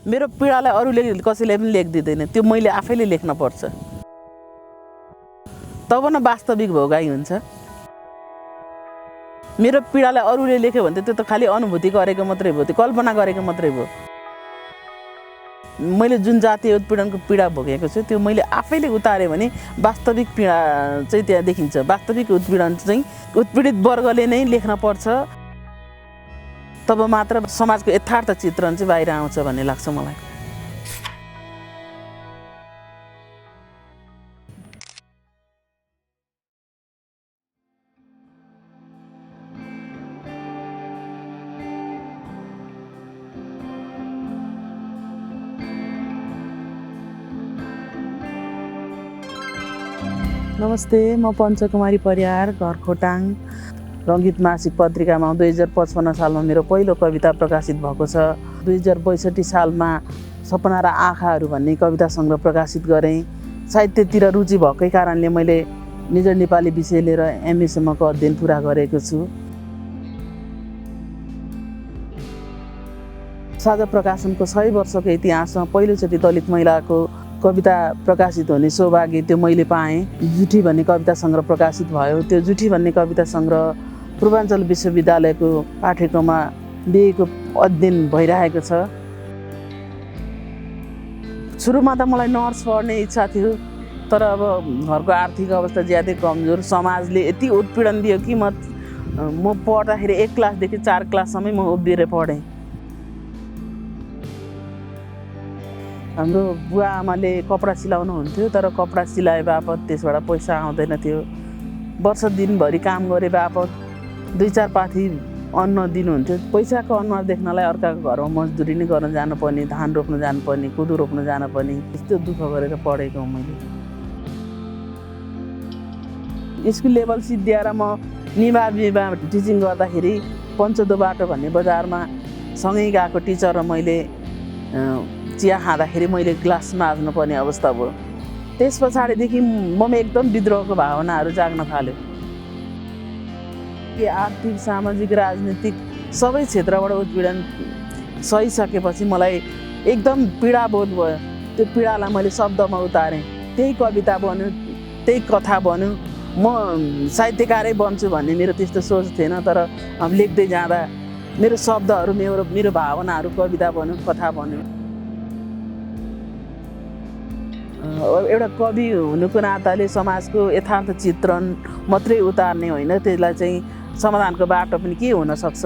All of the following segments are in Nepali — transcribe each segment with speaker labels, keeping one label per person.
Speaker 1: मेरो पीडालाई अरूले कसैले पनि लेख्दिँदैन, त्यो मैले आफैले लेख्न पर्छ, तब न वास्तविक भोगाइ हुन्छ। मेरो पीडालाई अरूले लेख्यो भने त्यो त खालि अनुभूति गरेको मात्रै भयो, त्यो कल्पना गरेको मात्रै भयो। मैले जुन जातीय उत्पीडनको पीडा भोगेको छु त्यो मैले आफैले उतारेँ भने वास्तविक पीडा चाहिँ त्यहाँ देखिन्छ। वास्तविक उत्पीडन चाहिँ उत्पीडित वर्गले नै लेख्न पर्छ, तब मात्र समाजको यथार्थ चित्रण चाहिँ बाहिर आउँछ भन्ने लाग्छ मलाई। नमस्ते, म पञ्चा कुमारी परियार, घर खोटाङ। रङ्गीत मासिक पत्रिकामा 2055 सालमा मेरो पहिलो कविता प्रकाशित भएको छ। 2062 सालमा सपना र आँखाहरू भन्ने कविता सङ्ग्रह प्रकाशित गरेँ। साहित्यतिर रुचि भएकै कारणले मैले निज नेपाली विषय लिएर एमएसम्मको अध्ययन पुरा गरेको छु। साझा प्रकाशनको 100 वर्षको इतिहासमा पहिलोचोटि दलित महिलाको कविता प्रकाशित हुने सौभाग्य त्यो मैले पाएँ। जुठी भन्ने कविता सङ्ग्रह प्रकाशित भयो। त्यो जुठी भन्ने कविता सङ्ग्रह पूर्वाञ्चल विश्वविद्यालयको पाठ्यक्रममा बिएको अध्ययन भइरहेको छ। सुरुमा त मलाई नर्स पढ्ने इच्छा थियो, तर अब घरको आर्थिक अवस्था ज्यादै कमजोर, समाजले यति उत्पीडन दियो कि म पढ्दाखेरि 1 क्लासदेखि 4 क्लाससम्म म उभिएर पढेँ। हाम्रो बुवा आमाले कपडा सिलाउनुहुन्थ्यो, तर कपडा सिलाए बापत त्यसबाट पैसा आउँदैन थियो। वर्ष दिनभरि काम गरे बापत 2-4 पाथी अन्न दिनुहुन्थ्यो। पैसाको अनुहार देख्नलाई अर्काको घरमा मजदुरी नै गर्न जानुपर्ने, धान रोप्न जानुपर्ने, कोदो रोप्न जानुपर्ने, यस्तो दुःख गरेर पढेको हो मैले। स्कुल लेभल सिद्धिएर म निमाविमा टिचिङ गर्दाखेरि पञ्चदो बाटो भन्ने बजारमा सँगै गएको टिचर र मैले चिया खाँदाखेरि मैले ग्लास माझ्नु पर्ने अवस्था भयो। त्यस पछाडिदेखि ममा एकदम विद्रोहको भावनाहरू जाग्न थाल्यो। के आर्थिक, सामाजिक, राजनीतिक सबै क्षेत्रबाट उत्पीडन सहिसकेपछि मलाई एकदम पीडा बोध भयो। त्यो पीडालाई मैले शब्दमा उतारेँ, त्यही कविता बन्यो, त्यही कथा बन्यो। म साहित्यकारै बन्छु भन्ने मेरो त्यस्तो सोच थिएन, तर लेख्दै जाँदा मेरो शब्दहरू मेरो भावनाहरू कविता बन्यो, कथा बन्यो। एउटा कवि हुनुको नाताले समाजको यथार्थ चित्रण मात्रै उतार्ने होइन, त्यसलाई चाहिँ समाधानको बाटो पनि के हुनसक्छ।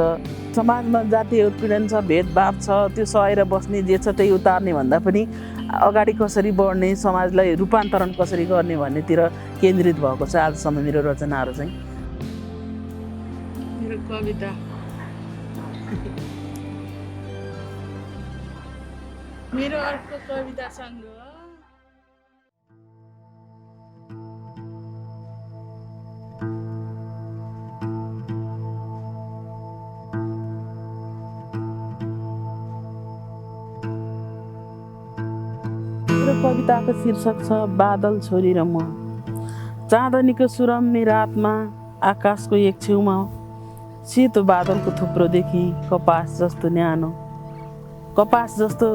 Speaker 1: समाजमा जातीय उत्पीडन छ, भेदभाव छ, त्यो सहेर बस्ने जे छ त्यही उतार्ने भन्दा पनि अगाडि कसरी बढ्ने, समाजलाई रूपान्तरण कसरी गर्ने भन्नेतिर केन्द्रित भएको छ आजसम्म मेरो रचनाहरू चाहिँ। मेरो कविता मेरो अर्को कविता सङ्ग्रह कविताको शीर्षक छ बादल, छोरी र म। चाँदनीको सुरम्य रातमा आकाशको एक छेउमा सेतो बादलको थुप्रो देखि कपास जस्तो न्यानो, कपास जस्तो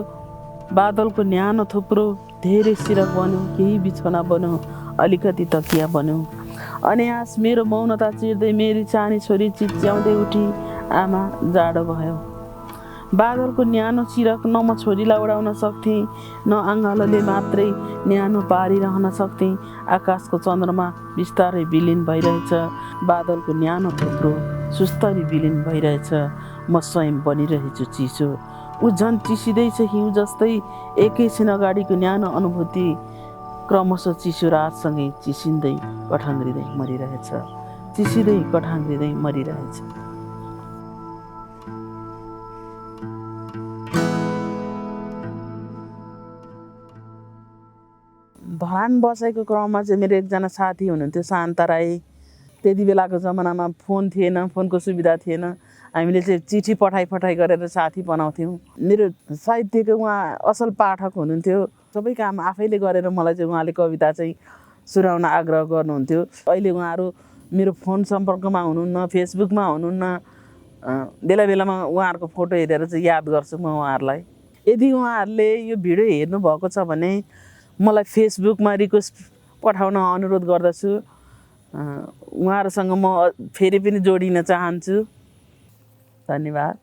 Speaker 1: बादलको न्यानो थुप्रो धेरै सिरक बन्यो, केही बिछोना बन्यो, अलिकति तकिया बन्यो। अन्यास मेरो मौनता चिर्दै मेरी सानी छोरी चिच्याउँदै उठी, आमा जाडो भयो। बादलको न्यानो सिरक न म छोरीलाई उडाउन सक्थेँ, न आँगालोले मात्रै न्यानो पारिरहन सक्थेँ। आकाशको चन्द्रमा बिस्तारै विलिन भइरहेछ, बादलको न्यानो थुप्रो सुस्तरी विलिन भइरहेछ। म स्वयं बनिरहेछु चिसो, ऊ झन् चिसिँदैछ हिउँ जस्तै। एकैछिन अगाडिको न्यानो अनुभूति क्रमशः चिसो रातसँगै चिसिँदै कठाङ्ग्रिँदै मरिरहेछ, चिसिँदै कठाङ्ग्रिँदै मरिरहेछ। धरान बसेको क्रममा चाहिँ मेरो एकजना साथी हुनुहुन्थ्यो, शान्ता राई। त्यति बेलाको जमानामा फोन थिएन, फोनको सुविधा थिएन। हामीले चाहिँ चिठी पठाइ गरेर साथी बनाउँथ्यौँ। मेरो साहित्यको उहाँ असल पाठक हुनुहुन्थ्यो। सबै काम आफैले गरेर मलाई चाहिँ उहाँले कविता चाहिँ सुनाउन आग्रह गर्नुहुन्थ्यो। अहिले उहाँहरू मेरो फोन सम्पर्कमा हुनुहुन्न, फेसबुकमा हुनुहुन्न। बेला बेलामा उहाँहरूको फोटो हेरेर चाहिँ याद गर्छु म उहाँहरूलाई। यदि उहाँहरूले यो भिडियो हेर्नुभएको छ भने मलाई फेसबुकमा रिक्वेस्ट पठाउन अनुरोध गर्दछु। उहाँहरूसँग म फेरि पनि जोडिन चाहन्छु। धन्यवाद।